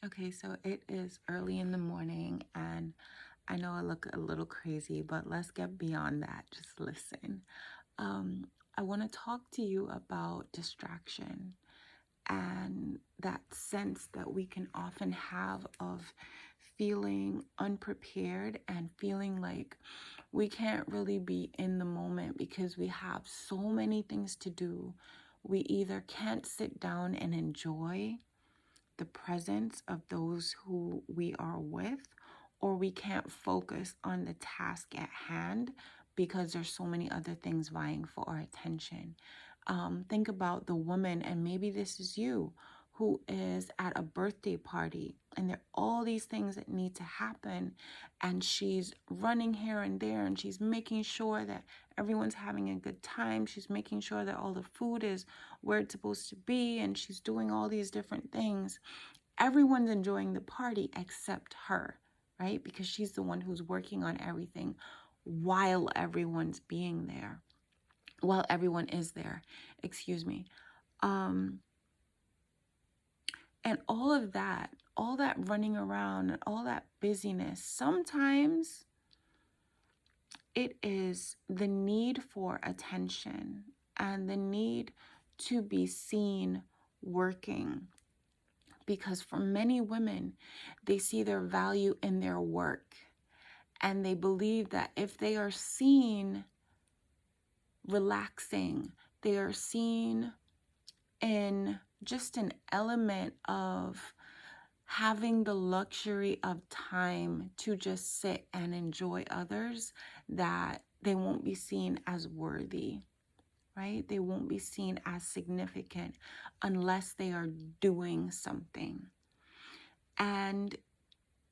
Okay, so it is early in the morning, and I know I look a little crazy, but let's get beyond that. Just listen. I want to talk to you about distraction and that sense that we can often have of feeling unprepared and feeling like we can't really be in the moment because we have so many things to do. We either can't sit down and enjoy the presence of those who we are with, or we can't focus on the task at hand because there's so many other things vying for our attention. Think about the woman, and maybe this is you, who is at a birthday party and there are all these things that need to happen, and she's running here and there, and she's making sure that everyone's having a good time. She's making sure that all the food is where it's supposed to be, and she's doing all these different things. Everyone's enjoying the party except her, right? Because she's the one who's working on everything while everyone's being there, while everyone is there, excuse me. Um, and all that running around and all that busyness, sometimes it is the need for attention and the need to be seen working. Because for many women, they see their value in their work, and they believe that if they are seen relaxing, they are seen in just an element of having the luxury of time to just sit and enjoy others, that they won't be seen as worthy, right? They won't be seen as significant unless they are doing something. And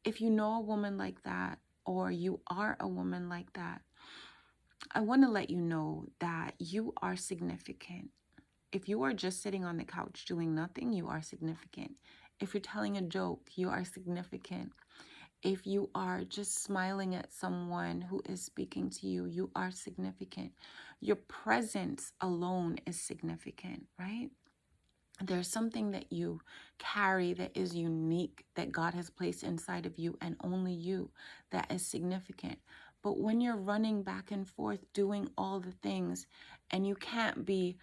if you know a woman like that, or you are a woman like that, I want to let you know that you are significant. If you are just sitting on the couch doing nothing, you are significant. If you're telling a joke, you are significant. If you are just smiling at someone who is speaking to you, you are significant. Your presence alone is significant, right? There's something that you carry that is unique, that God has placed inside of you, and only you, that is significant. But when you're running back and forth doing all the things, and you can't be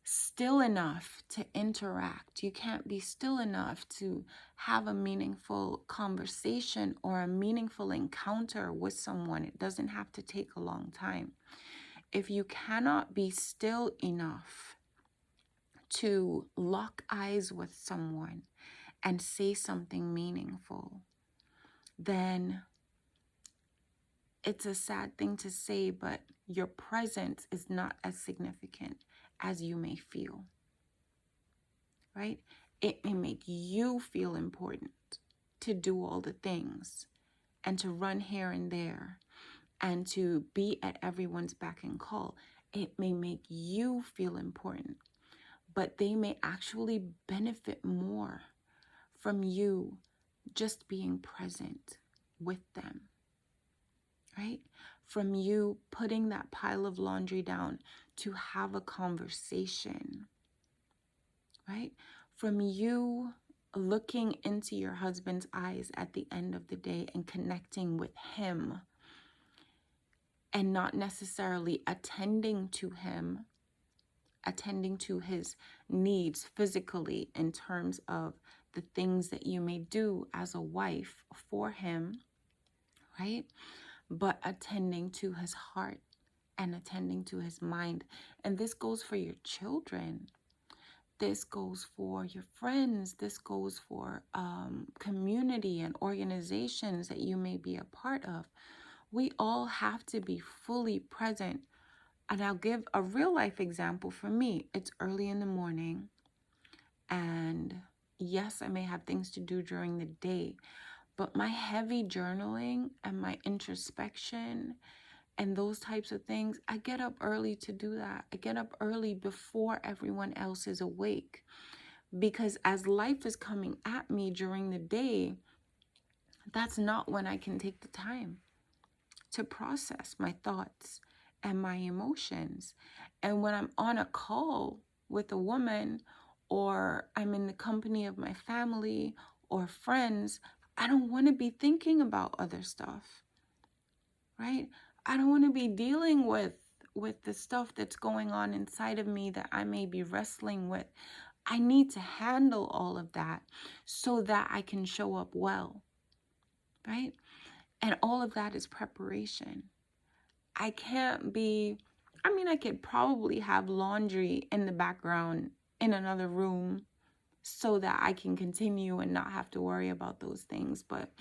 still enough to interact, you can't be still enough to have a meaningful conversation or a meaningful encounter with someone, it doesn't have to take a long time. If you cannot be still enough to lock eyes with someone and say something meaningful, then it's a sad thing to say, but your presence is not as significant as you may feel, right? It may make you feel important to do all the things and to run here and there and to be at everyone's beck and call. It may make you feel important, but they may actually benefit more from you just being present with them, right? From you putting that pile of laundry down to have a conversation, right? From you looking into your husband's eyes at the end of the day and connecting with him, and not necessarily attending to him, attending to his needs physically in terms of the things that you may do as a wife for him, right? But attending to his heart and attending to his mind. And this goes for your children. This goes for your friends. This goes for community and organizations that you may be a part of. We all have to be fully present. And I'll give a real life example for me. It's early in the morning. And yes, I may have things to do during the day, but my heavy journaling and my introspection and those types of things, I get up early to do that. I get up early before everyone else is awake, because as life is coming at me during the day, that's not when I can take the time to process my thoughts and my emotions. And when I'm on a call with a woman, or I'm in the company of my family, or friends, I don't want to be thinking about other stuff, right? I don't want to be dealing with the stuff that's going on inside of me that I may be wrestling with. I need to handle all of that so that I can show up well, right? And all of that is preparation. I can't be, I mean, I could probably have laundry in the background in another room so that I can continue and not have to worry about those things. But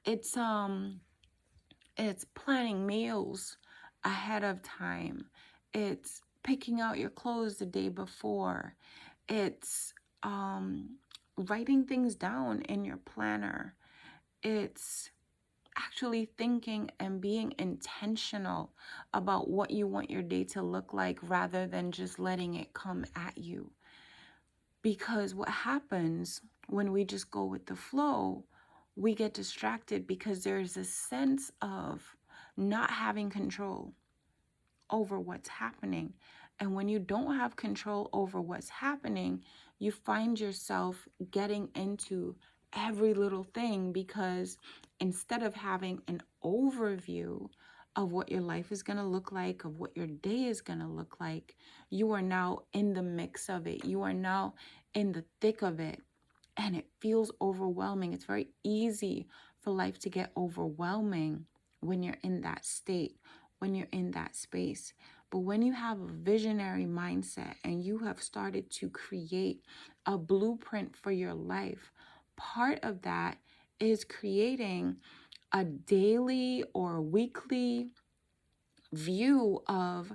it's it's planning meals ahead of time. It's picking out your clothes the day before. It's writing things down in your planner. It's actually thinking and being intentional about what you want your day to look like rather than just letting it come at you. Because what happens when we just go with the flow, we get distracted because there's a sense of not having control over what's happening. And when you don't have control over what's happening, you find yourself getting into every little thing because instead of having an overview of what your life is going to look like, of what your day is going to look like, you are now in the mix of it. You are now in the thick of it. And it feels overwhelming. It's very easy for life to get overwhelming when you're in that state, when you're in that space. But when you have a visionary mindset and you have started to create a blueprint for your life, part of that is creating a daily or weekly view of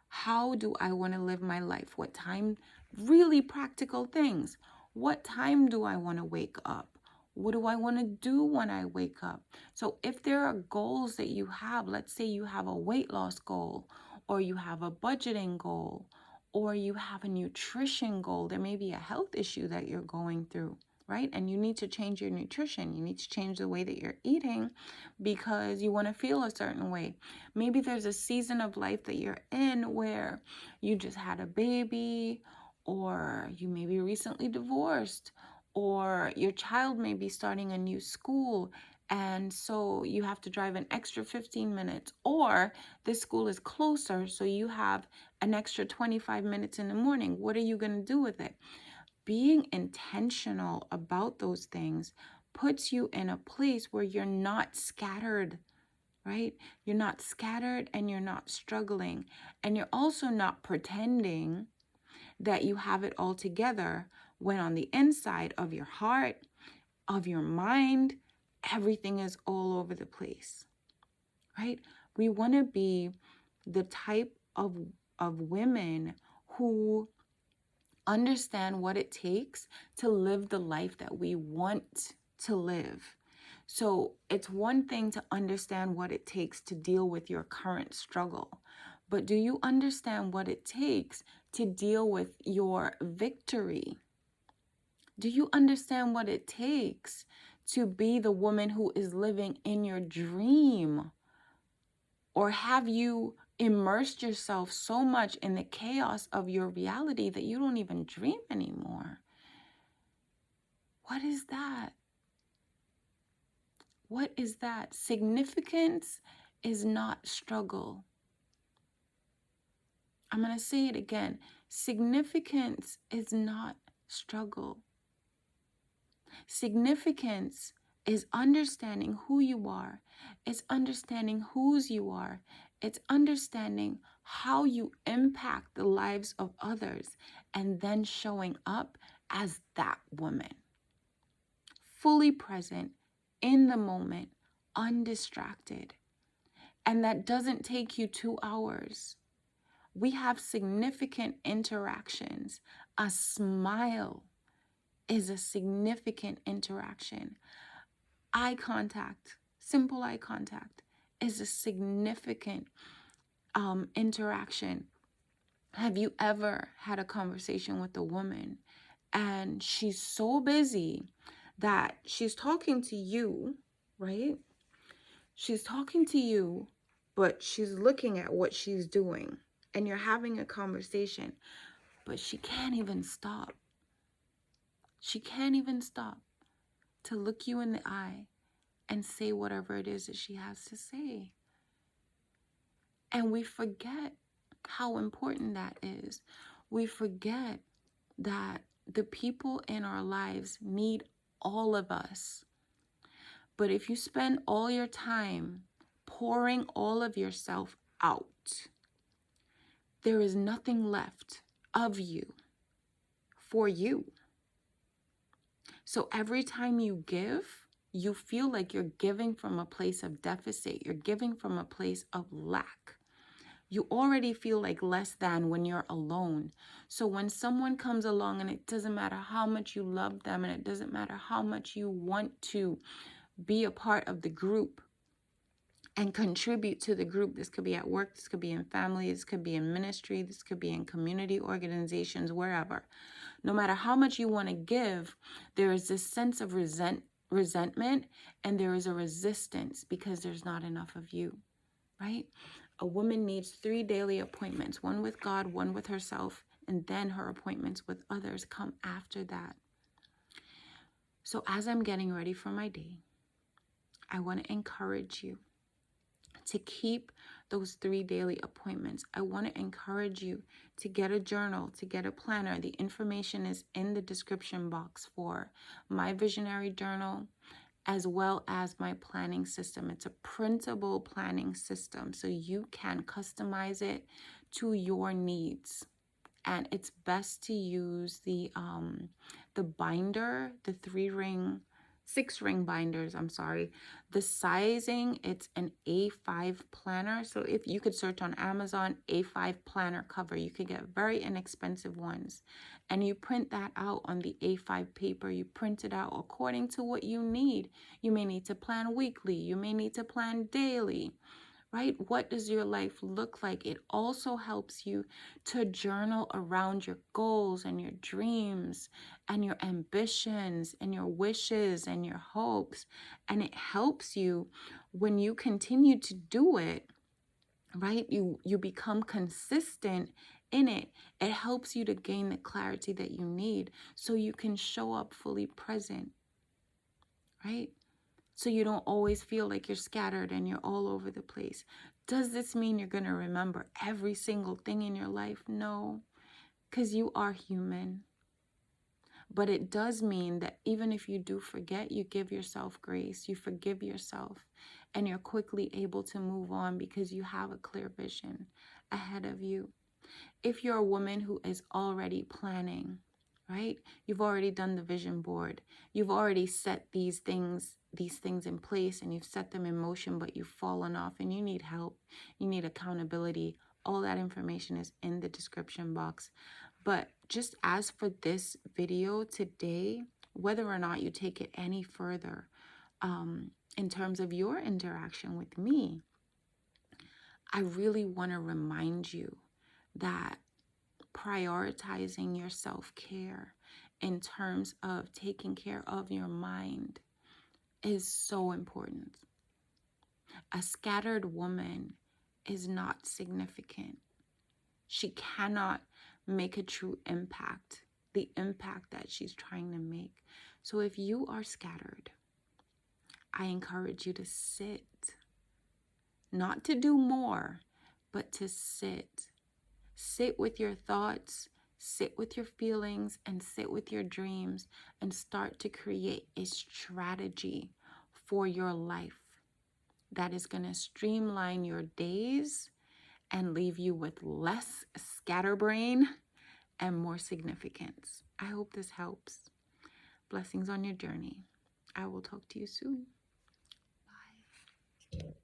how do I want to live my life? What time? Really practical things. What time do I want to wake up? What do I want to do when I wake up? So if there are goals that you have, let's say you have a weight loss goal, or you have a budgeting goal, or you have a nutrition goal, there may be a health issue that you're going through, right? And you need to change your nutrition. You need to change the way that you're eating because you want to feel a certain way. Maybe there's a season of life that you're in where you just had a baby, or you may be recently divorced, or your child may be starting a new school. And so you have to drive an extra 15 minutes, or this school is closer, so you have an extra 25 minutes in the morning. What are you going to do with it? Being intentional about those things puts you in a place where you're not scattered, right? You're not scattered and you're not struggling. And you're also not pretending that you have it all together when on the inside of your heart, of your mind, everything is all over the place, right? We want to be the type of women who understand what it takes to live the life that we want to live. So it's one thing to understand what it takes to deal with your current struggle, but do you understand what it takes to deal with your victory? Do you understand what it takes to be the woman who is living in your dream? Or have you immersed yourself so much in the chaos of your reality that you don't even dream anymore? What is that? What is that? Significance is not struggle. I'm going to say it again. Significance is not struggle. Significance is understanding who you are. It's understanding whose you are. It's understanding how you impact the lives of others and then showing up as that woman. Fully present, in the moment, undistracted. And that doesn't take you 2 hours. We have significant interactions. A smile is a significant interaction. Eye contact, simple eye contact, is a significant interaction. Have you ever had a conversation with a woman and she's so busy that she's talking to you, right? She's talking to you, but she's looking at what she's doing, and you're having a conversation, but she can't even stop. She can't even stop. to look you in the eye and say whatever it is that she has to say. And we forget how important that is. We forget that the people in our lives need all of us. But if you spend all your time pouring all of yourself out, there is nothing left of you for you. So every time you give, you feel like you're giving from a place of deficit. You're giving from a place of lack. You already feel like less than when you're alone. So when someone comes along, and it doesn't matter how much you love them, and it doesn't matter how much you want to be a part of the group and contribute to the group. This could be at work, this could be in family, this could be in ministry, this could be in community organizations, wherever. No matter how much you want to give, there is this sense of resentment, and there is a resistance because there's not enough of you, right? A woman needs 3 daily appointments, one with God, one with herself, and then her appointments with others come after that. So as I'm getting ready for my day, I want to encourage you to keep those 3 daily appointments. I want to encourage you to get a journal, to get a planner. The information is in the description box for my visionary journal, as well as my planning system. It's a printable planning system, so you can customize it to your needs. And it's best to use the binder, the 6-ring binders, I'm sorry. The sizing, it's an A5 planner. So if you could search on Amazon, A5 planner cover, you could get very inexpensive ones. And you print that out on the A5 paper. You print it out according to what you need. You may need to plan weekly. You may need to plan daily. Right? What does your life look like? It also helps you to journal around your goals and your dreams and your ambitions and your wishes and your hopes. And it helps you when you continue to do it, right? You become consistent in it. It helps you to gain the clarity that you need so you can show up fully present, right? So you don't always feel like you're scattered and you're all over the place. Does this mean you're going to remember every single thing in your life? No, because you are human. But it does mean that even if you do forget, you give yourself grace, you forgive yourself, and you're quickly able to move on because you have a clear vision ahead of you. If you're a woman who is already planning, right? You've already done the vision board. You've already set these things in place, and you've set them in motion, but you've fallen off and you need help. You need accountability. All that information is in the description box. But just as for this video today, whether or not you take it any further, in terms of your interaction with me, I really want to remind you that prioritizing your self-care in terms of taking care of your mind is so important. A scattered woman is not significant. She cannot make a true impact, the impact that she's trying to make. So if you are scattered, I encourage you to sit, not to do more, but to sit. Sit with your thoughts, sit with your feelings, and sit with your dreams, and start to create a strategy for your life that is going to streamline your days and leave you with less scatterbrain and more significance. I hope this helps. Blessings on your journey. I will talk to you soon. Bye.